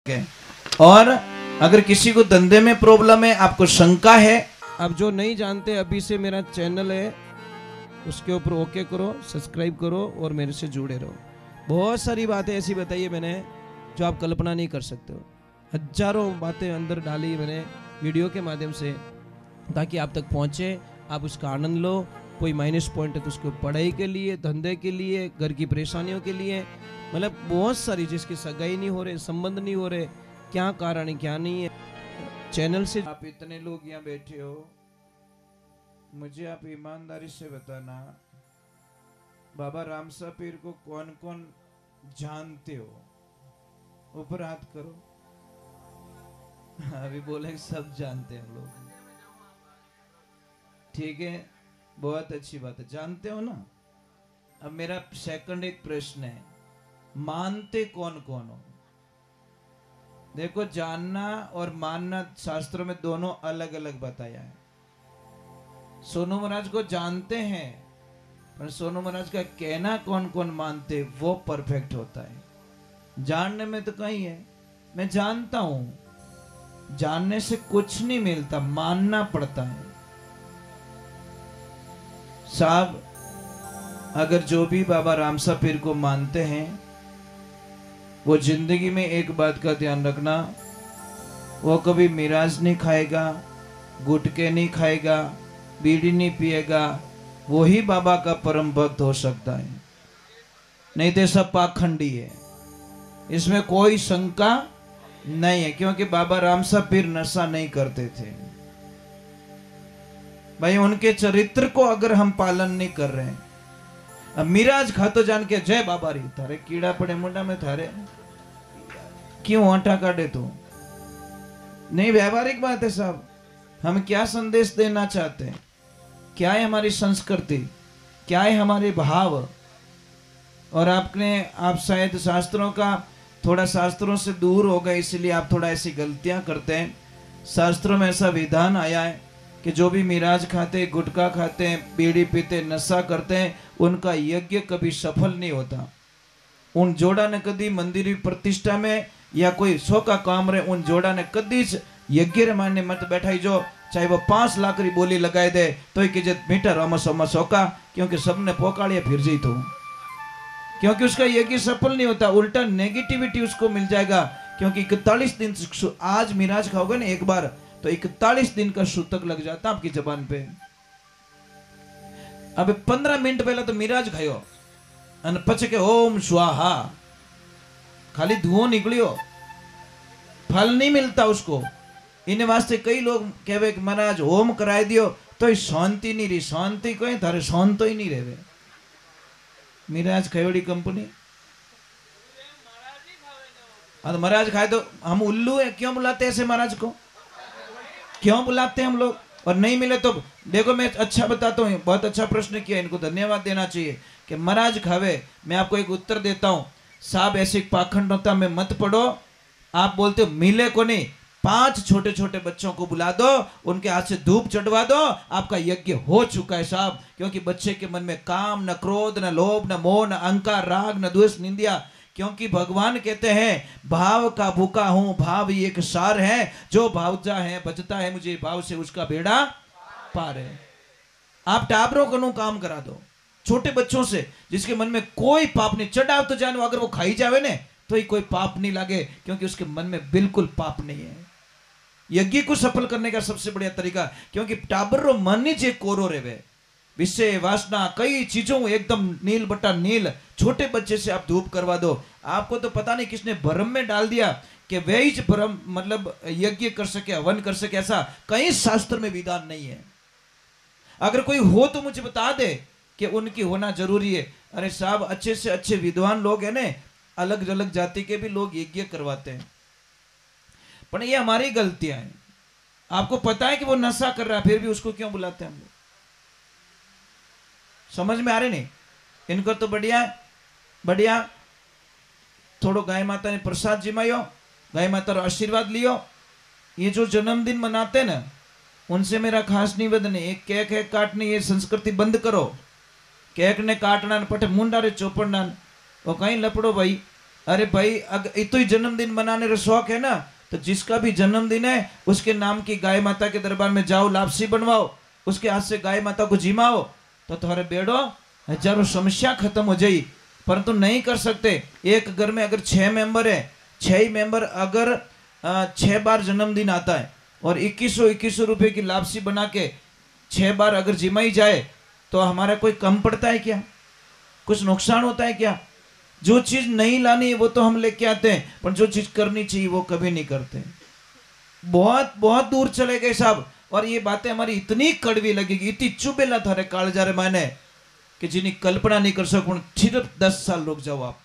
सके। और अगर किसी को धंधे में प्रॉब्लम है, आपको शंका है, आप जो नहीं जानते अभी से मेरा चैनल है उसके ऊपर ओके करो, सब्सक्राइब करो और मेरे से जुड़े रहो। बहुत सारी बातें ऐसी बताई है मैंने जो आप कल्पना नहीं कर सकते हो। हजारों बातें अंदर डाली मैंने वीडियो के माध्यम से ताकि आप तक पहुंचे, आप उसका आनंद लो। कोई माइनस पॉइंट है तो उसको पढ़ाई के लिए, धंधे के लिए, घर की परेशानियों के लिए, मतलब बहुत सारी, जिसकी सगाई नहीं हो रहे, संबंध नहीं हो रहे, क्या कारण है क्या नहीं है। चैनल से आप इतने लोग यहाँ बैठे हो, मुझे आप ईमानदारी से बताना, बाबा रामसा पीर को कौन कौन जानते हो? ऊपर हाथ करो। अभी बोले सब जानते हैं लोग, ठीक है, बहुत अच्छी बात है, जानते हो ना। अब मेरा सेकंड एक प्रश्न है, मानते कौन कौन हो? देखो, जानना और मानना शास्त्रों में दोनों अलग अलग बताया है। सोनू महाराज को जानते हैं, पर सोनू महाराज का कहना कौन कौन मानते वो परफेक्ट होता है। जानने में तो कहीं है, मैं जानता हूं, जानने से कुछ नहीं मिलता, मानना पड़ता है। साहब, अगर जो भी बाबा रामसा पीर को मानते हैं, वो जिंदगी में एक बात का ध्यान रखना, वो कभी मिराज नहीं खाएगा, गुटके नहीं खाएगा, बीड़ी नहीं पिएगा, वो ही बाबा का परम भक्त हो सकता है, नहीं तो सब पाखंडी है। इसमें कोई शंका नहीं है, क्योंकि बाबा रामसा पीर नशा नहीं करते थे भाई। उनके चरित्र को अगर हम पालन नहीं कर रहे हैं, अब मिराज खातो जान के जय बाबा री, थारे कीड़ा पड़े मुंडा में, थारे क्यों आटा काटे तो नहीं। व्यवहारिक बात है साहब, हम क्या संदेश देना चाहते हैं, क्या है हमारी संस्कृति, क्या है हमारे भाव। और आप शायद शास्त्रों का, थोड़ा शास्त्रों से दूर हो गए, इसलिए आप थोड़ा ऐसी गलतियां करते हैं। शास्त्रों में ऐसा विधान आया है कि जो भी मिराज खाते, गुटखा खाते हैं, बीड़ी पीते, नशा करते हैं, उनका यज्ञ कभी सफल नहीं होता। उन जोड़ा ने कभी मंदिर प्रतिष्ठा में या कोई सो का काम रहे, उन जोड़ा ने कभी यज्ञ रे माने मत बैठाई जो, चाहे वो 5 लाख री बोली लगाए दे तो ही कि मीटर अमस अमस होका, क्योंकि सबने पोकाड़िया फिर जी तो, क्योंकि उसका यज्ञ सफल नहीं होता, उल्टा नेगेटिविटी उसको मिल जाएगा। क्योंकि 41 दिन, आज मिराज खाओगे ना एक बार, तो 41 दिन का सूतक लग जाता आपकी जबान पे। अब 15 मिनट पहले तो मिराज खायो और पछ के ओम स्वाहा, खाली धुओं निकलियो, फल नहीं मिलता उसको। इन वास्ते कई लोग कहे कि महाराज होम कराए दियो तो शांति नहीं रही, शांति कहे थारे शांत ही नहीं रहे। मिराज खयोड़ी कंपनी, महाराज खाए तो हम उल्लू है, क्यों बुलाते हैं ऐसे महाराज को, क्यों बुलाते हैं हम लोग? और नहीं मिले तो देखो, मैं अच्छा बताता हूँ, बहुत अच्छा प्रश्न किया, इनको धन्यवाद देना चाहिए कि महाराज खावे। मैं आपको एक उत्तर देता हूँ साहब, ऐसे पाखंडता में मत पड़ो। आप बोलते हो मिले को नहीं, 5 छोटे छोटे बच्चों को बुला दो, उनके हाथ से धूप चढ़वा दो, आपका यज्ञ हो चुका है साहब। क्योंकि बच्चे के मन में काम, न क्रोध, न लोभ, न मोह, न अहंकार, राग, न द्वेष, निंदा। क्योंकि भगवान कहते हैं भाव का भूखा हूं, भाव ही एक सार है, जो भावजा है बचता है मुझे भाव से, उसका बेड़ा पार है। आप टाबरों को काम करा दो, छोटे बच्चों से, जिसके मन में कोई पाप नहीं, चढ़ाव तो जानो, अगर वो खाई जावे ने तो ही कोई पाप नहीं लागे, क्योंकि उसके मन में बिल्कुल पाप नहीं है। यज्ञ को सफल करने का सबसे बढ़िया तरीका, क्योंकि टाबरो मन ही जे कोरो रेवे, विषय वासना कई चीजों एकदम नील बटा नील। छोटे बच्चे से आप धूप करवा दो, आपको तो पता नहीं किसने भ्रम में डाल दिया कि वे ही भ्रम, मतलब यज्ञ कर सके, हवन कर सके, ऐसा कहीं शास्त्र में विधान नहीं है। अगर कोई हो तो मुझे बता दे कि उनकी होना जरूरी है। अरे साहब, अच्छे से अच्छे विद्वान लोग हैं ने, अलग अलग जाति के भी लोग यज्ञ करवाते हैं, पर ये हमारी गलतियां हैं। आपको पता है कि वो नशा कर रहा है, फिर भी उसको क्यों बुलाते हैं हम लोग? समझ में आ रहे नहीं? इनको तो बढ़िया बढ़िया थोड़ो गाय माता ने प्रसाद जिमायो, गाय माता रो आशीर्वाद लियो। ये जो जन्मदिन मनाते ना, उनसे मेरा खास निवेदन है, एक केक है काटनी, ये संस्कृति बंद करो। केक ने काटना पटे मुंडा रे चोपड़ना, वो कहीं लपड़ो भाई, अरे भाई अगर इतो ही जन्मदिन मनाने का शौक है ना, तो जिसका भी जन्मदिन है उसके नाम की गाय माता के दरबार में जाओ, लापसी बनवाओ, उसके हाथ से गाय माता को जिमाओ, तो तुम्हारे बेड़ो हजारों समस्या खत्म हो जाई। परंतु नहीं कर सकते। एक घर में अगर 6 मेंबर है, 6 ही मेंबर अगर 6 बार जन्मदिन आता है और 2100 रुपए की लापसी बना के 6 बार अगर जिमाई जाए, तो हमारा कोई कम पड़ता है क्या? कुछ नुकसान होता है क्या? जो चीज नहीं लानी वो तो हम लेके आते हैं, पर जो चीज करनी चाहिए वो कभी नहीं करते। बहुत बहुत दूर चले गए साहब। और ये बातें हमारी इतनी कड़वी लगेगी, इतनी चुभेला थारे कालजारे माने कि जिन्हें कल्पना नहीं कर सकूं। सिर्फ 10 साल रुक जाओ आप,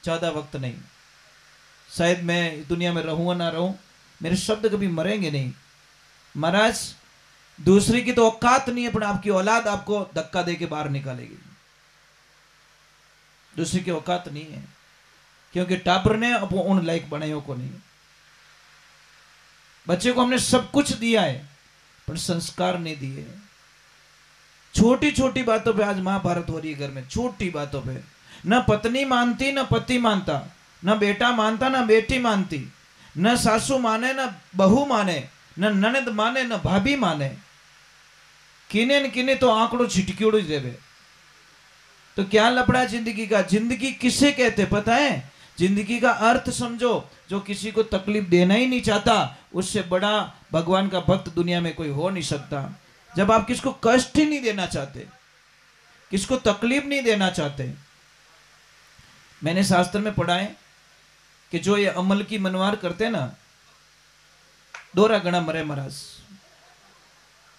ज्यादा वक्त नहीं। शायद मैं दुनिया में रहूंगा ना रहूं, मेरे शब्द कभी मरेंगे नहीं। महाराज दूसरी की तो औकात नहीं है, पर आपकी औलाद आपको धक्का दे के बाहर निकालेगी। दूसरी की औकात नहीं है, क्योंकि टापर ने अब उन लायक बनायो को नहीं। बच्चे को हमने सब कुछ दिया है, पर संस्कार नहीं दिए। छोटी छोटी बातों पे आज महाभारत हो रही है घर में, छोटी बातों पे। न पत्नी मानती न पति मानता, न बेटा मानता न बेटी मानती, न सासू माने न बहू माने, न ननद माने न भाभी माने। किने न किने तो आंकड़ो छिटकियोड़ो ही देवे। तो क्या लपड़ा जिंदगी का? जिंदगी किसे कहते पता है? जिंदगी का अर्थ समझो। जो किसी को तकलीफ देना ही नहीं चाहता, उससे बड़ा भगवान का भक्त दुनिया में कोई हो नहीं सकता। जब आप किसको कष्ट ही नहीं देना चाहते, किसको तकलीफ नहीं देना चाहते। मैंने शास्त्र में पढ़ा है कि जो ये अमल की मनवार करते ना, दोरा गणा मरे महाराज।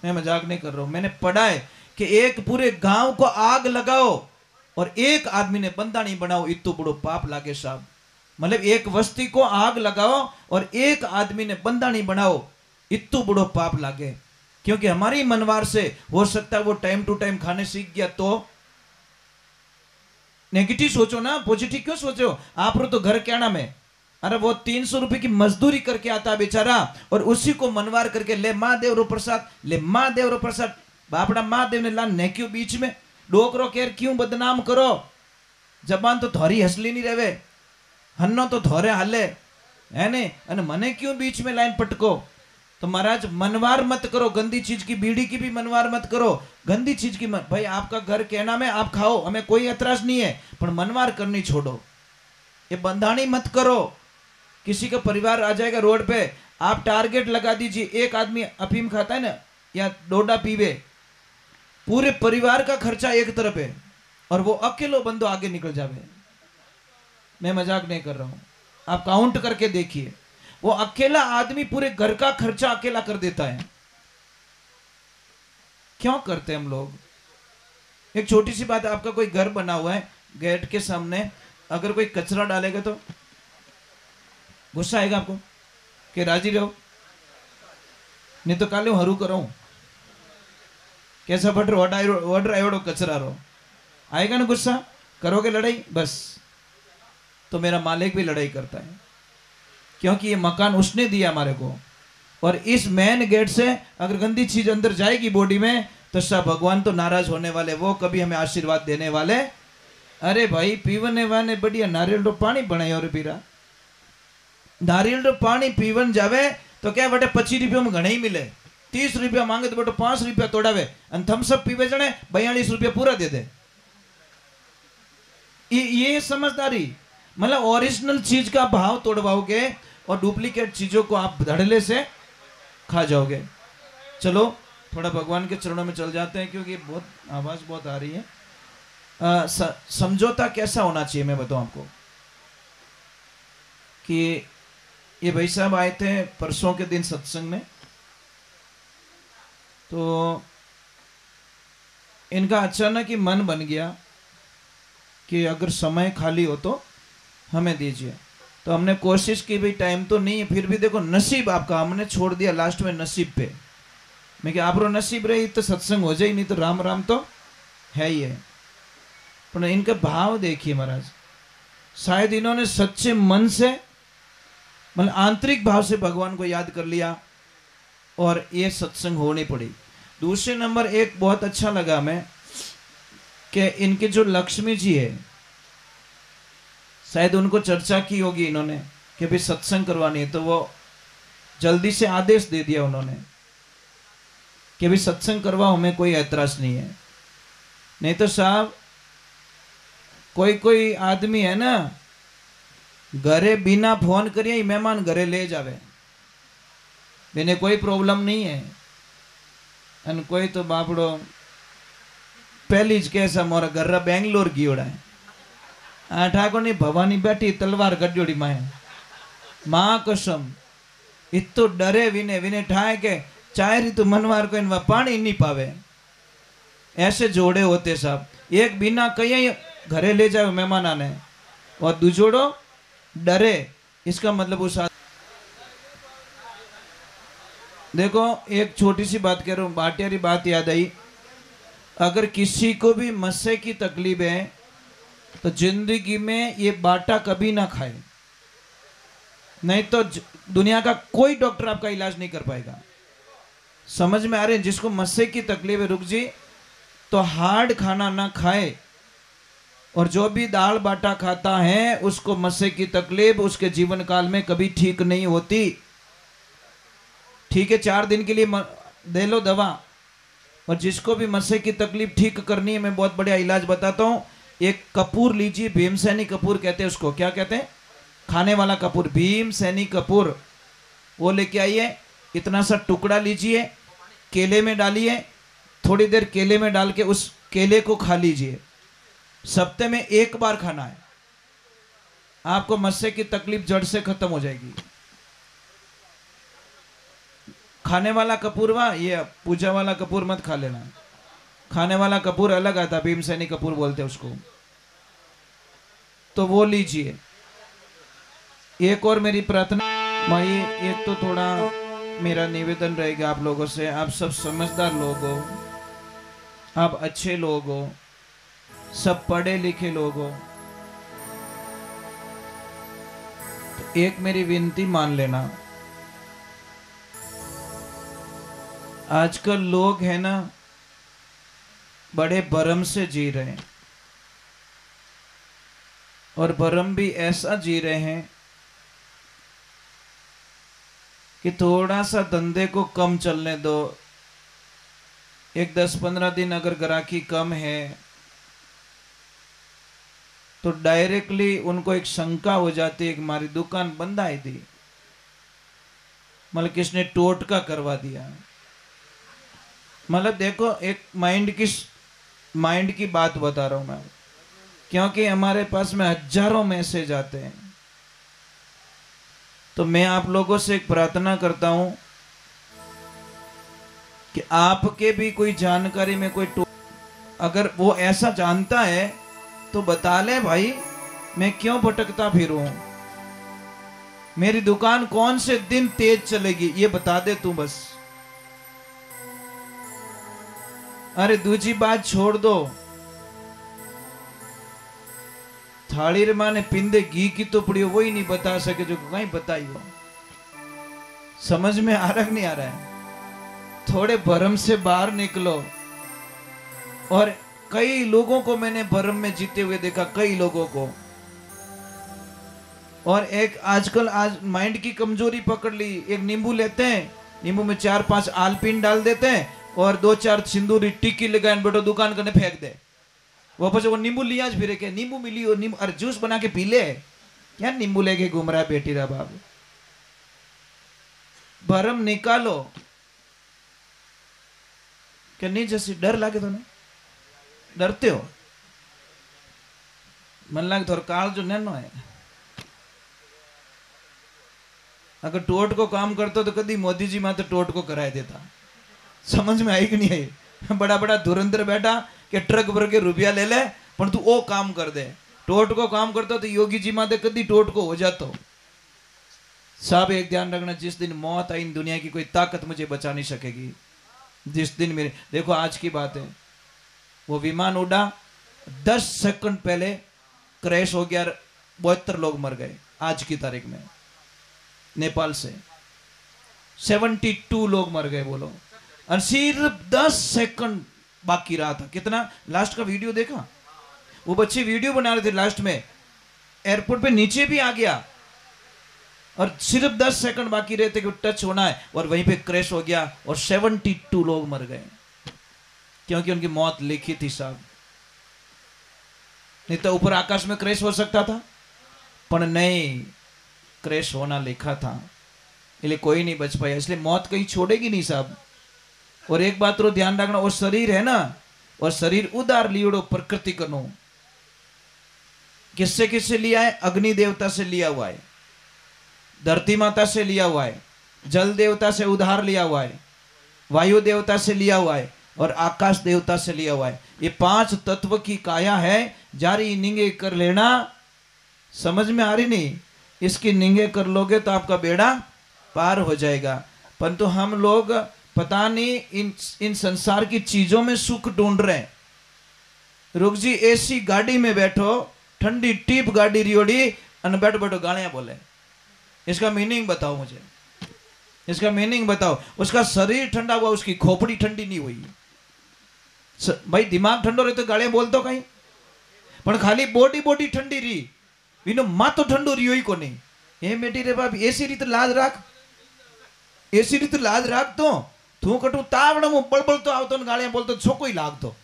मैं मजाक नहीं कर रहा हूं। मैंने पढ़ा है कि एक पूरे गांव को आग लगाओ और एक आदमी ने बंदा नहीं बनाओ, इतो बड़ो पाप लागे साहब। मतलब एक बस्ती को आग लगाओ और एक आदमी ने बंदा नहीं बनाओ, इतो बड़ो पाप लागे। क्योंकि हमारी मनवार से हो सकता है वो टाइम टू टाइम खाने सीख गया तो। नेगेटिव सोचो ना, पॉजिटिव क्यों सोचो? आप तो घर क्या नाम है? अरे वो 300 रुपए की मजदूरी करके आता बेचारा, और उसी को मनवार करके ले महादेव रो प्रसाद, ले महादेव रो प्रसाद। बापड़ा महादेव ने ला ने क्यों बीच में डोकरो केर क्यों बदनाम करो? जबान तो थोड़ी हसली नहीं रहे, हन्नो तो थोड़े हाले है ने, अने मने क्यों बीच में लाइन पटको? तो महाराज मनवार मत करो, गंदी चीज की, बीड़ी की भी मनवार मत करो, गंदी चीज की मत। भाई आपका घर कहना में आप खाओ, हमें कोई एतराज नहीं है, पर मनवार करनी छोड़ो। ये बंधानी मत करो। किसी का परिवार आ जाएगा रोड पे, आप टारगेट लगा दीजिए, एक आदमी अफीम खाता है ना या डोडा पीवे, पूरे परिवार का खर्चा एक तरफ है और वो अकेलो बंदो आगे निकल जावे। मैं मजाक नहीं कर रहा हूं, आप काउंट करके देखिए। वो अकेला आदमी पूरे घर का खर्चा अकेला कर देता है। क्यों करते हैं हम लोग? एक छोटी सी बात है, आपका कोई घर बना हुआ है, गेट के सामने अगर कोई कचरा डालेगा तो गुस्सा आएगा आपको कि राजी रहो, नहीं तो काले हरू करो, कैसा फट रो कचरा रो, आएगा ना गुस्सा? करोगे लड़ाई? बस तो मेरा मालिक भी लड़ाई करता है, क्योंकि ये मकान उसने दिया हमारे को। और इस मेन गेट से अगर गंदी चीज अंदर जाएगी बॉडी में, तो सब भगवान तो नाराज होने वाले, वो कभी हमें आशीर्वाद देने वाले। अरे भाई पीवने वाले बढ़िया नारियल रो पानी बनाए और पीरा, नारियल रो पानी पीवन जावे तो क्या बटे 25 रुपये में घने ही मिले, 30 रुपया मांगे तो बेटो 5 रुपया तोड़ावे, थम्सअप पीवे जने 42 रुपया पूरा दे दे। ये समझदारी। मतलब ओरिजिनल चीज का भाव तोड़वाओगे और डुप्लीकेट चीजों को आप धड़ल्ले से खा जाओगे। चलो थोड़ा भगवान के चरणों में चल जाते हैं, क्योंकि बहुत आवाज बहुत आ रही है। समझौता कैसा होना चाहिए मैं बताऊं आपको। कि ये भाई साहब आए थे परसों के दिन सत्संग में, तो इनका अचानक ही मन बन गया कि अगर समय खाली हो तो हमें दीजिए। तो हमने कोशिश की, भाई टाइम तो नहीं है, फिर भी देखो नसीब आपका, हमने छोड़ दिया लास्ट में नसीब पे। मैं क्या आप रो नसीब रही तो सत्संग हो जाए, नहीं तो राम राम तो है ही है। पर इनका भाव देखिए महाराज, शायद इन्होंने सच्चे मन से, मतलब आंतरिक भाव से भगवान को याद कर लिया और ये सत्संग होनी पड़ी। दूसरे नंबर एक बहुत अच्छा लगा मैं कि इनके जो लक्ष्मी जी है, शायद उनको चर्चा की होगी इन्होंने कि भाई सत्संग करवानी है, तो वो जल्दी से आदेश दे दिया उन्होंने कि भाई सत्संग करवाओ, हमें कोई ऐतराज नहीं है। नहीं तो साहब कोई कोई आदमी है ना, घरे बिना फोन करिए ही मेहमान घरे ले जावे, मैंने कोई प्रॉब्लम नहीं है। अन कोई तो बापड़ो पहली ज कैसा मोरा घर बेंगलोर गयोड़ा है, आ ठाकुर नहीं भवानी बैठी तलवार गड्योड़ी माए माँ कसम इतो डरे विने विने ठाए के चाय री तो मनवार को इनवा पानी नहीं पावे, ऐसे जोड़े होते साहब। एक बिना कहीं घरे ले जाए मेहमान आने, और दूजोड़ो डरे, इसका मतलब उस देखो एक छोटी सी बात कह रहा हूँ, बाटियारी बात याद आई। अगर किसी को भी मस्से की तकलीफ है तो जिंदगी में ये बाटा कभी ना खाए, नहीं तो दुनिया का कोई डॉक्टर आपका इलाज नहीं कर पाएगा। समझ में आ रहे हैं? जिसको मस्से की तकलीफ है रुक जी, तो हार्ड खाना ना खाए, और जो भी दाल बाटा खाता है उसको मस्से की तकलीफ उसके जीवन काल में कभी ठीक नहीं होती। ठीक है, 4 दिन के लिए दे लो दवा, और जिसको भी मस्से की तकलीफ ठीक करनी है, मैं बहुत बढ़िया इलाज बताता हूँ। एक कपूर लीजिए, भीमसेनी कपूर कहते हैं उसको, क्या कहते हैं? खाने वाला कपूर, भीमसेनी कपूर, वो लेके आइए। इतना सा टुकड़ा लीजिए, केले में डालिए, थोड़ी देर केले में डाल के उस केले को खा लीजिए। सप्ताह में 1 बार खाना है, आपको मस्से की तकलीफ जड़ से खत्म हो जाएगी। खाने वाला कपूर वाह, ये पूजा वाला कपूर मत खा लेना, खाने वाला कपूर अलग आता, भीमसेनी कपूर बोलते हैं उसको, तो वो लीजिए। एक और मेरी प्रार्थना भाई, एक तो थोड़ा मेरा निवेदन रहेगा आप लोगों से, आप सब समझदार लोग हो, आप अच्छे लोग हो, सब पढ़े लिखे लोग हो, तो एक मेरी विनती मान लेना। आजकल लोग है ना बड़े भरम से जी रहे हैं, और भरम भी ऐसा जी रहे हैं कि थोड़ा सा धंधे को कम चलने दो, एक 10-15 दिन अगर ग्राहकी कम है तो डायरेक्टली उनको एक शंका हो जाती है कि हमारी दुकान बंद आई थी, मतलब किसने टोटका करवा दिया। मतलब देखो, एक माइंड की बात बता रहा हूं मैं, क्योंकि हमारे पास में हजारों मैसेज आते हैं। तो मैं आप लोगों से एक प्रार्थना करता हूं कि आपके भी कोई जानकारी में कोई अगर वो ऐसा जानता है तो बता ले भाई, मैं क्यों भटकता फिरूं, मेरी दुकान कौन से दिन तेज चलेगी ये बता दे तू बस। अरे दूसरी बात छोड़ दो, थाली रे माने पिंदे घी की तो पड़ी, वही नहीं बता सके जो कहीं बताई हो। समझ में आ रहा नहीं आ रहा है? थोड़े भरम से बाहर निकलो। और कई लोगों को मैंने भरम में जीते हुए देखा, कई लोगों को। और एक आजकल आज माइंड की कमजोरी पकड़ ली, एक नींबू लेते हैं, नींबू में 4-5 आलपीन डाल देते हैं और 2-4 सिंदूरी टिक्की लगाए बेटो दुकान करने फेंक दे। वापस वो नींबू लिया फिर के नींबू मिली हो, नींबू अरे जूस बना के पी ले, क्या नींबू लेके घूम रहा है बेटी रा बाबू। भरम निकालो। क्या नहीं जैसे डर लागे तो नहीं डरते हो? मन लागे थोड़ा काल जो नैनो है, अगर टोट को काम करते तो कभी मोदी जी माते टोट को कराए देता। समझ में आई कि नहीं आई? बड़ा बड़ा धुरंधर बैठा कि ट्रक भर के रुपया ले ले पर तू वो काम कर दे। टोट को काम करता तो योगी जी माते कभी टोट को हो जाता। सब एक ध्यान रखना, जिस दिन मौत आई दुनिया की कोई ताकत मुझे बचा नहीं सकेगी। जिस दिन मेरे देखो आज की बात है, वो विमान उड़ा 10 सेकंड पहले क्रैश हो गया, 72 लोग मर गए। आज की तारीख में नेपाल से 72 लोग मर गए बोलो, और सिर्फ 10 सेकंड बाकी रहा था। कितना लास्ट का वीडियो देखा? वो बच्चे वीडियो बना रहे थे लास्ट में, एयरपोर्ट पे नीचे भी आ गया और सिर्फ 10 सेकंड बाकी रहते कि टच होना है और वहीं पे क्रैश हो गया और 72 लोग मर गए क्योंकि उनकी मौत लिखी थी साहब। नहीं तो ऊपर आकाश में क्रैश हो सकता था, पर नहीं, क्रैश होना लिखा था, इसलिए कोई नहीं बच पाया। इसलिए मौत कहीं छोड़ेगी नहीं साहब। और एक बात रो ध्यान रखना, वो शरीर है ना, और शरीर उदार लियोड़ो प्रकृति कनो। किससे किससे लिया है? अग्नि देवता से लिया हुआ है, धरती माता से लिया हुआ है, जल देवता से उधार लिया हुआ है, वायु देवता से लिया हुआ है और आकाश देवता से लिया हुआ है। ये 5 तत्व की काया है। जारी निंगे कर लेना, समझ में आ रही नहीं? इसकी निंगे कर लोगे तो आपका बेड़ा पार हो जाएगा। परंतु हम लोग पता नहीं इन संसार की चीजों में सुख ढूंढ रहे हैं। रुक जी, एसी गाड़ी में बैठो, ठंडी टीप गाड़ी रियोड़ी अन बैठो बैठो गालियां बोले। इसका मीनिंग बताओ मुझे, इसका मीनिंग बताओ। उसका शरीर ठंडा हुआ, उसकी खोपड़ी ठंडी नहीं हुई। भाई दिमाग ठंडो रहे तो गालियां बोल दो कहीं, पर खाली बॉडी बॉडी ठंडी रही, इनो मातो ठंडो रियो ही को नहीं। ए बेटी रे बाप, एसी रीत लाज राख, एसी रीत लाज राख। तो तू कटू तावड़ मु बळबळ तो आवतो ने गालियां बोलतो छोको ही लागतो,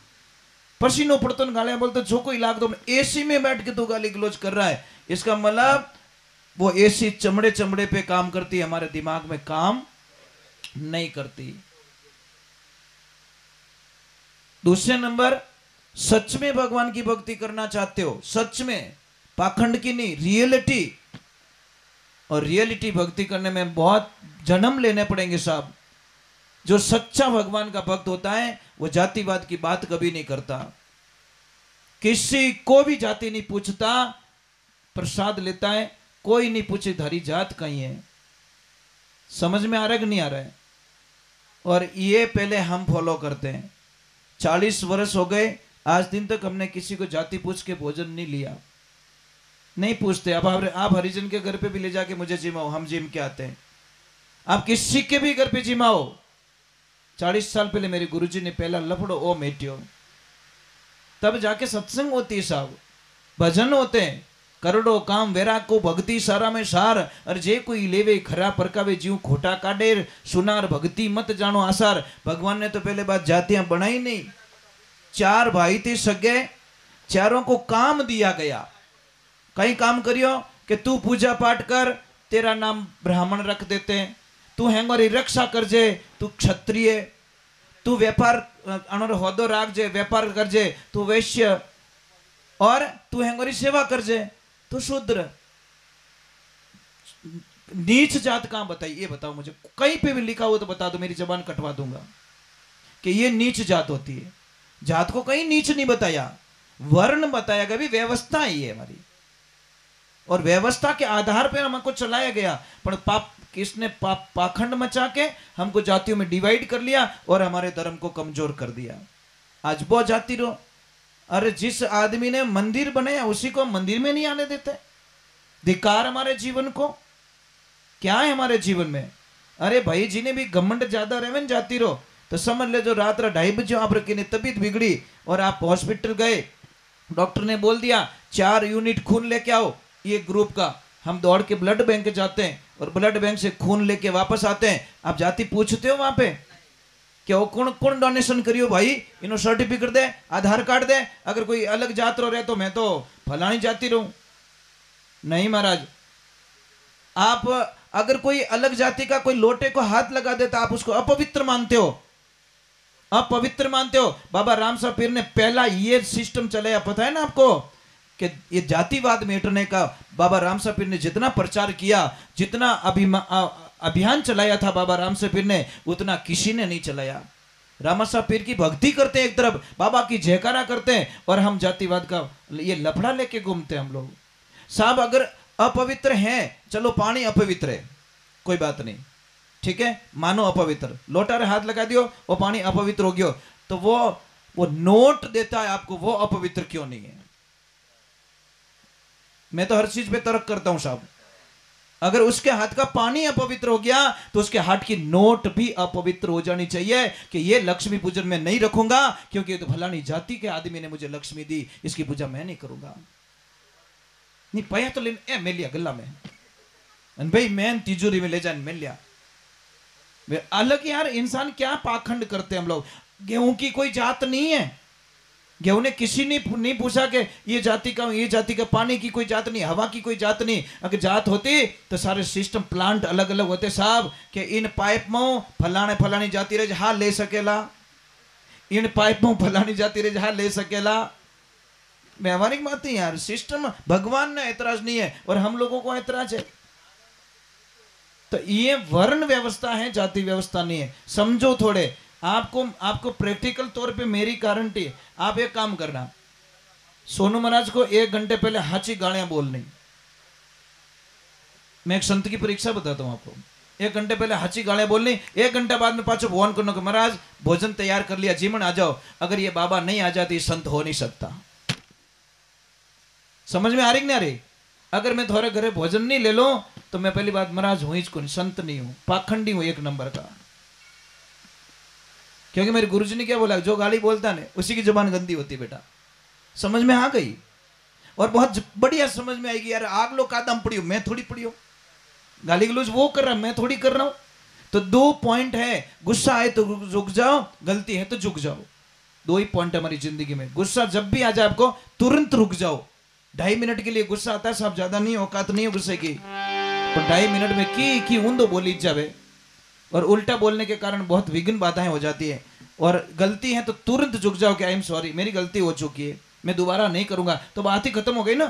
पसीनो पड़तो ने गालियां बोलतो छोको ही लागतो। एसी में बैठ के तू गाली गलौज कर रहा है, इसका मतलब वो एसी चमड़े चमड़े पे काम करती है, हमारे दिमाग में काम नहीं करती। दूसरे नंबर, सच में भगवान की भक्ति करना चाहते हो, सच में, पाखंड की नहीं, रियलिटी। और रियलिटी भक्ति करने में बहुत जन्म लेने पड़ेंगे साहब। जो सच्चा भगवान का भक्त होता है वो जातिवाद की बात कभी नहीं करता, किसी को भी जाति नहीं पूछता, प्रसाद लेता है, कोई नहीं पूछे धारी जात कहीं है। समझ में आ रहा है कि नहीं आ रहा है? और ये पहले हम फॉलो करते हैं। 40 वर्ष हो गए, आज दिन तक हमने किसी को जाति पूछ के भोजन नहीं लिया, नहीं पूछते। अब आप हरिजन के घर पे भी ले जाके मुझे जिमाओ, हम जिम के आते हैं। आप किसी के भी घर पे जिमाओ। 40 साल पहले मेरे गुरुजी ने पहला लफड़ो ओ मेटियो, तब जाके सत्संग होती है साहब, भजन होते हैं। करोड़ो काम वेरा को भक्ति सारा में सार, और जे कोई लेवे खरा परकावे जीव खोटा काडेर, सुनार भक्ति मत जानो आसार। भगवान ने तो पहले बात जातियां बनाई नहीं। 4 भाई थे सगे, चारों को काम दिया गया। कई काम करियो कि तू पूजा पाठ कर, तेरा नाम ब्राह्मण रख देते हैं, तू हेंगोरी रक्षा करजे, तू क्षत्रिय, तू व्यापार अनोर होदो राखजे, व्यापार करजे, तू वैश्य, और तू हेंगोरी सेवा करजे, तू शूद्र। नीच जात कहां बताई? ये बताओ मुझे, कहीं पे भी लिखा हो तो बता दो, मेरी जबान कटवा दूंगा कि ये नीच जात होती है। जात को कहीं नीच नहीं बताया, वर्ण बताया गया। भी व्यवस्था ही है हमारी, और व्यवस्था के आधार पर हमको चलाया गया। पर पाप किसने पाखंड मचा के हमको जातियों में डिवाइड कर लिया और हमारे धर्म को कमजोर कर दिया। आज बहुत जाति रो, अरे जिस आदमी ने मंदिर बनाया उसी को मंदिर में नहीं आने देते। धिक्कार हमारे जीवन को, क्या है हमारे जीवन में? अरे भाई, जिन्हें भी घमंड ज्यादा रहे जाती रो तो समझ ले, जो रात 2:30 बजे आप की तबीयत बिगड़ी और आप हॉस्पिटल गए, डॉक्टर ने बोल दिया 4 यूनिट खून लेके आओ ये ग्रुप का। हम दौड़ के ब्लड बैंक जाते हैं और ब्लड बैंक से खून लेके वापस आते हैं। आप जाति पूछते हो वहां पे कि वो कौन कौन डोनेशन करियो भाई, इन्हों सर्टिफिकेट दे, आधार कार्ड दे। अगर कोई अलग जात रो रहे तो मैं तो फलानी जाति रहूं। नहीं महाराज, आप अगर कोई अलग जाति का कोई लोटे को हाथ लगा देता आप उसको अपवित्र मानते हो, अपवित्र मानते हो। बाबा राम साहब पीर ने पहला ये सिस्टम चलाया, पता है ना आपको, कि ये जातिवाद मिटने का बाबा राम साहब पीर ने जितना प्रचार किया, जितना अभियान चलाया था बाबा राम साहब पीर ने, उतना किसी ने नहीं चलाया। रामा साहब पीर की भक्ति करते हैं एक तरफ, बाबा की जयकारा करते हैं, और हम जातिवाद का ये लफड़ा लेके घूमते हैं हम लोग। साहब अगर अपवित्र हैं, चलो पानी अपवित्र है, कोई बात नहीं, ठीक है, मानो अपवित्र, लोटा रे हाथ लगा दियो वो पानी अपवित्र हो गयो, तो वो नोट देता है आपको, वो अपवित्र क्यों नहीं है? मैं तो हर चीज पे तर्क करता हूं साहब। अगर उसके हाथ का पानी अपवित्र हो गया तो उसके हाथ की नोट भी अपवित्र हो जानी चाहिए कि ये लक्ष्मी पूजन में नहीं रखूंगा, क्योंकि ये तो फलानी जाति के आदमी ने मुझे लक्ष्मी दी, इसकी पूजा मैं नहीं करूंगा। नहीं पया तो ले मिल लिया गला में, भाई मैन तिजोरी में ले जाने मिल लिया। अलग यार, इंसान क्या पाखंड करते हैं हम लोग। गेहूं की कोई जात नहीं है, गेहूं ने किसी ने नहीं पूछा कि ये जाति का, पानी की कोई जात नहीं, हवा की कोई जात नहीं। अगर जात होती तो सारे सिस्टम प्लांट अलग अलग होते साहब, कि इन पाइप में फलाने फलानी जाति रहे जहां ले सकेला, इन पाइप में फलानी जाति रहे जहां ले सकेला। व्यवहारिक बात है यार, सिस्टम भगवान ने ऐतराज नहीं है और हम लोगों को ऐतराज है। तो ये वर्ण व्यवस्था है, जाति व्यवस्था नहीं है, समझो थोड़े। आपको प्रैक्टिकल तौर पे मेरी गारंटी है। आप एक काम करना, सोनू महाराज को 1 घंटे पहले हाची गालियां बोलनी। मैं एक संत की परीक्षा बताता हूं आपको। 1 घंटे पहले हाची गालियां बोलनी, 1 घंटा बाद में पाछो फोन करना कि महाराज भोजन तैयार कर लिया, जीवन आ जाओ। अगर ये बाबा नहीं आ जाती संत हो नहीं सकता। समझ में आ रही कि नहीं आ रही? अगर मैं थोड़े घरे भोजन नहीं ले लो तो मैं पहली बात महाराज हूं ही संत नहीं हूं, पाखंडी हूं 1 नंबर का। क्योंकि मेरे गुरुजी ने क्या बोला, जो गाली बोलता है उसी की जुबान गंदी होती है बेटा। समझ में आ गई? और बहुत बढ़िया समझ में आएगी यार। आग लो का दम पड़ी हो, मैं थोड़ी पड़ी हो। गाली गलौज वो कर रहा, मैं थोड़ी कर रहा हूं। तो 2 पॉइंट है, गुस्सा आए तो रुक जाओ, गलती है तो झुक जाओ। 2 ही पॉइंट हमारी जिंदगी में। गुस्सा जब भी आ जाए आपको तुरंत रुक जाओ। 2.5 मिनट के लिए गुस्सा आता है साहब, ज्यादा नहीं, औकात नहीं है गुस्से की। तो 2.5 मिनट में की ऊंदो बोली जावे, और उल्टा बोलने के कारण बहुत विघ्न बाधाएं हो जाती है। और गलती है तो तुरंत झुक जाओ कि आई एम सॉरी, मेरी गलती हो चुकी है, मैं दोबारा नहीं करूंगा। तो बात ही खत्म हो गई ना।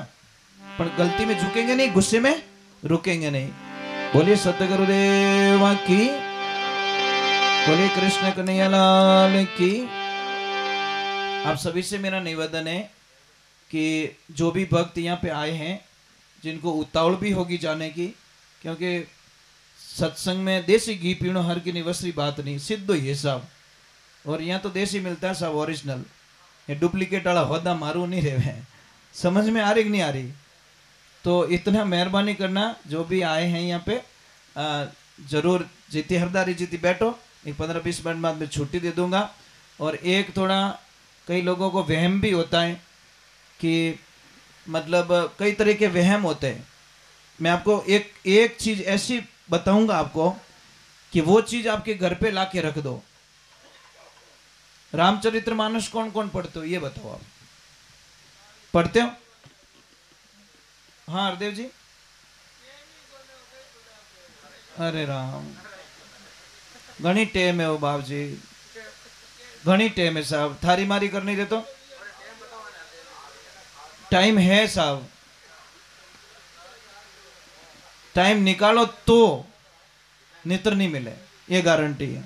पर गलती में झुकेंगे नहीं, गुस्से में रुकेंगे नहीं। बोलिए सतगुरुदेव की, बोलिए कृष्ण कन्हैया लाल की। आप सभी से मेरा निवेदन है कि जो भी भक्त यहाँ पे आए हैं, जिनको उतावल भी होगी जाने की, क्योंकि सत्संग में देसी घी पीणो हर की निवसरी बात नहीं, सिद्ध ही है साहब। और यहाँ तो देसी मिलता है साहब, ओरिजिनल। ये डुप्लीकेट वाला होदा मारू नहीं रहे। समझ में आ रही कि नहीं आ रही? तो इतना मेहरबानी करना, जो भी आए हैं यहाँ पे जरूर जीती हरदारी जीती बैठो। एक 15-20 मिनट बाद में छुट्टी दे दूंगा। और एक थोड़ा कई लोगों को वहम भी होता है कि मतलब कई तरह के वहम होते हैं। मैं आपको एक चीज ऐसी बताऊंगा आपको कि वो चीज आपके घर पे लाके रख दो। रामचरितमानस कौन कौन पढ़ते हो ये बताओ। आप पढ़ते हो? हाँ हरदेव जी। अरे राम, घनी टेम है वो बाप जी, घनी टेम है साहब। थारी मारी करनी दे तो टाइम है साहब, टाइम निकालो तो नितर नहीं मिले, ये गारंटी है।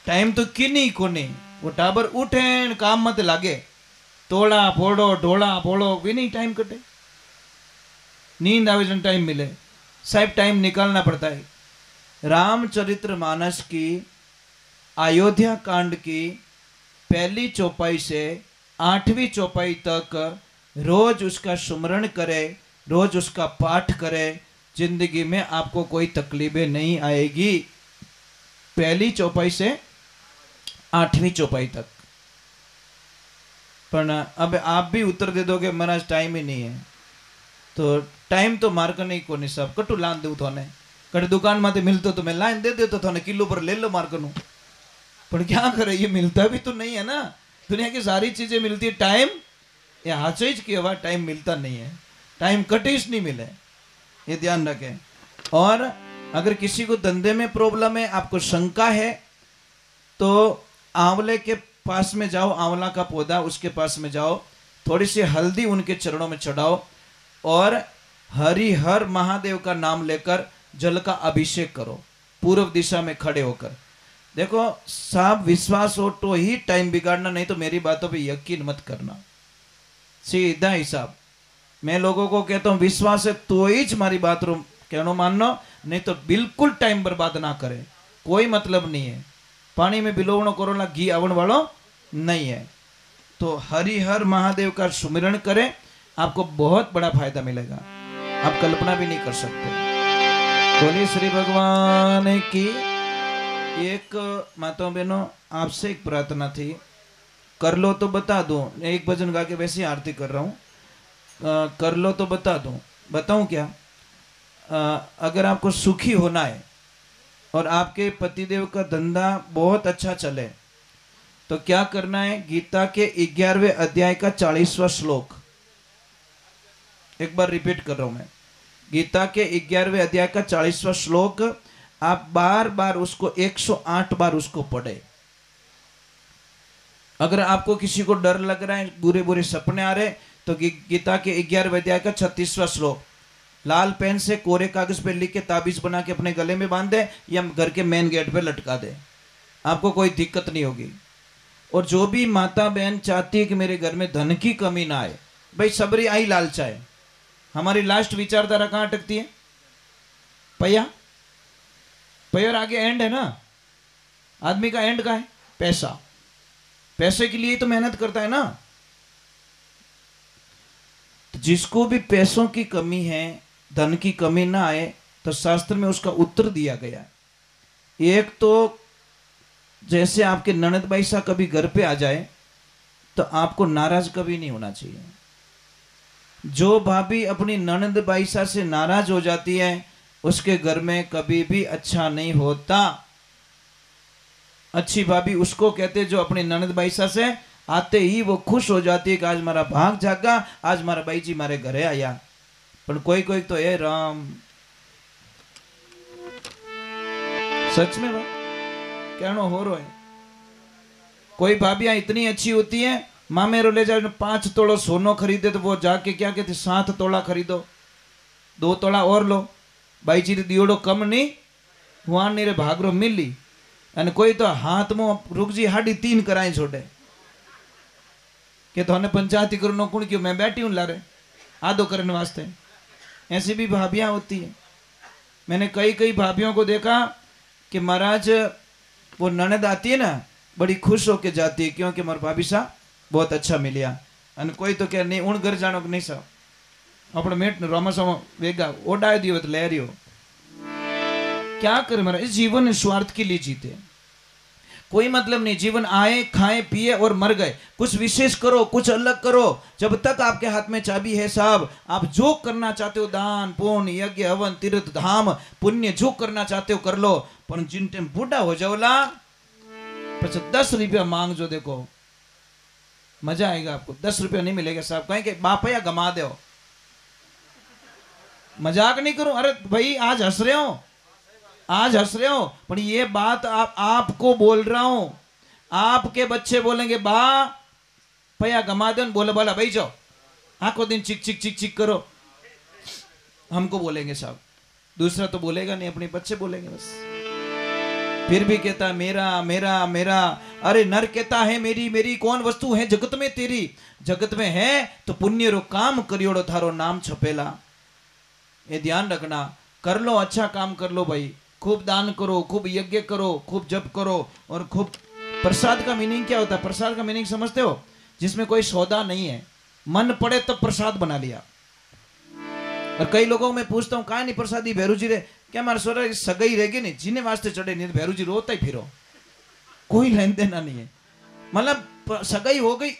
टाइम तो किन्हीं को नहीं, वो टाबर उठे काम मत लागे, तोड़ा फोड़ो ढोला फोड़ो भी नहीं टाइम कटे। नींद आवे जन टाइम मिले साहब, टाइम निकालना पड़ता है। रामचरितमानस की अयोध्या कांड की पहली चौपाई से 8वीं चौपाई तक रोज उसका सुमरण करे, रोज उसका पाठ करे, जिंदगी में आपको कोई तकलीफें नहीं आएगी। पहली चौपाई से 8वीं चौपाई तक। पर अब आप भी उत्तर दे दोगे महाराज टाइम ही नहीं है, तो टाइम तो मार्क नहीं को नहीं सब कटू लान दू थोने कट दुकान में मिलते तो मैं लाइन दे देता थोने किलो पर ले लो मार्क नू। पर क्या करे, ये मिलता भी तो नहीं है ना। दुनिया की सारी चीजें मिलती है, टाइम ये हाचीज की हवा, टाइम मिलता नहीं है, टाइम कटिश नहीं मिले, ये ध्यान रखें। और अगर किसी को धंधे में प्रॉब्लम है, आपको शंका है, तो आंवले के पास में जाओ, आंवला का पौधा उसके पास में जाओ, थोड़ी सी हल्दी उनके चरणों में चढ़ाओ और हरिहर महादेव का नाम लेकर जल का अभिषेक करो, पूर्व दिशा में खड़े होकर। देखो साहब, विश्वास हो तो ही टाइम बिगाड़ना, नहीं तो मेरी बातों पे यकीन मत करना। सीधा हिसाब मैं लोगों को कहता हूं, विश्वास है तो ही हमारी बात रो कहनो मानना, नहीं तो बिल्कुल टाइम बर्बाद ना करे, कोई मतलब नहीं है। पानी में बिलोवणो करोला घी आवण वालो नहीं है। तो हरिहर महादेव का सुमिरण करें, आपको बहुत बड़ा फायदा मिलेगा, आप कल्पना भी नहीं कर सकते। बोलिए श्री भगवान की। एक माताओं बहनों, आपसे एक प्रार्थना थी, कर लो तो बता दो। एक भजन गा के वैसे ही आरती कर रहा हूं। कर लो तो बता दूं, बताऊं क्या? अगर आपको सुखी होना है और आपके पतिदेव का धंधा बहुत अच्छा चले तो क्या करना है? गीता के 11वें अध्याय का 40वां श्लोक, एक बार रिपीट कर रहा हूं मैं। गीता के 11वें अध्याय का 40वां श्लोक आप बार बार उसको 108 बार उसको पढ़े। अगर आपको किसी को डर लग रहा है, बुरे बुरे सपने आ रहे, तो गीता के 11वें अध्याय का 36वां श्लोक लाल पेन से कोरे कागज पे लिख के ताबीज बना के अपने गले में बांध दे या घर के मेन गेट पे लटका दे, आपको कोई दिक्कत नहीं होगी। और जो भी माता बहन चाहती है कि मेरे घर में धन की कमी ना आए, भाई सबरी आई लालचा है। हमारी लास्ट विचारधारा कहां अटकती है? पैया, पैर आगे एंड है ना। आदमी का एंड का है पैसा, पैसे के लिए तो मेहनत करता है ना। तो जिसको भी पैसों की कमी है, धन की कमी ना आए, तो शास्त्र में उसका उत्तर दिया गया। एक तो जैसे आपके ननद भाई सा कभी घर पे आ जाए तो आपको नाराज कभी नहीं होना चाहिए। जो भाभी अपनी ननद भाई सा से नाराज हो जाती है उसके घर में कभी भी अच्छा नहीं होता। अच्छी भाभी उसको कहते जो अपनी ननद भाई सा से आते ही वो खुश हो जाती है कि आज मारा भाग जागा, आज मारा भाई जी मारे घरे आया। पर कोई कोई तो ये राम, सच में बात कहना हो रहा है। कोई भाभियां इतनी अच्छी होती है, माँ मेरे ले जाओ 5 तोड़ा सोनो खरीदे तो वो जाके क्या कहते 7 तोड़ा खरीदो, 2 तोड़ा और लो, भाई जी दियोड़ो कम नहीं वहां नीरे भागरो मिली। અને કોઈ તો હાથમાં રૂકજી 3.5 कराए छोड़े कि तो पंचायती करो कुण क्यों मैं बैठी हूं लारे आधो करने वास्ते। ऐसी भी भाभियां होती है। मैंने कई कई भाभियों को देखा कि महाराज वो ननद आती है ना बड़ी खुश होके जाती है क्योंकि मार भाभी सा बहुत अच्छा मिलिया। અને कोई तो क्या नहीं उन घर जानो कि नहीं सा अपने मेट ने रोमासा वेगा ओडाय दियो तो ले रियो। क्या करे महाराज, इस जीवन स्वार्थ के लिए जीते, कोई मतलब नहीं। जीवन आए खाए पिए और मर गए, कुछ विशेष करो, कुछ अलग करो। जब तक आपके हाथ में चाबी है साहब, आप जो करना चाहते हो दान पुण्य यज्ञ हवन तीर्थ धाम पुण्य जो करना चाहते हो कर लो। पर जिन टाइम बूढ़ा हो जाओला पीछे 10 रुपया मांग जो देखो मजा आएगा आपको। 10 रुपया नहीं मिलेगा साहब, कहें कि बाप या गमा दो। मजाक नहीं करूं, अरे भाई आज हंस रहे हो, आज हंस रहे हो, पर ये बात आपको बोल रहा हूं। आपके बच्चे बोलेंगे बा भैया गमा दो, बोले बोला भाई जाओ आखो दिन चिक चिक चिक चिक करो, हमको बोलेंगे साहब, दूसरा तो बोलेगा नहीं, अपने बच्चे बोलेंगे बस। फिर भी कहता है मेरा मेरा मेरा। अरे नर कहता है मेरी मेरी कौन वस्तु है जगत में तेरी, जगत में है तो पुण्य रो काम करियोड़ो थारो नाम छपेला। ये ध्यान रखना, कर लो अच्छा काम कर लो भाई, खूब दान करो, खूब यज्ञ करो, खूब जप करो। और खूब प्रसाद का मीनिंग क्या होता है? प्रसाद का मीनिंग समझते हो? जिसमें कोई सौदा नहीं है, मन पड़े तब प्रसाद बना लिया। और कई लोगों में पूछता हूँ कहा नहीं प्रसादी भैरू जी रे, क्या हमारे सोरा सगाई रहेगी नहीं जिन्हें वास्ते चढ़े नहीं, भैरू जी रोता ही फिरो, कोई लेन देना नहीं है। मतलब सगाई हो गई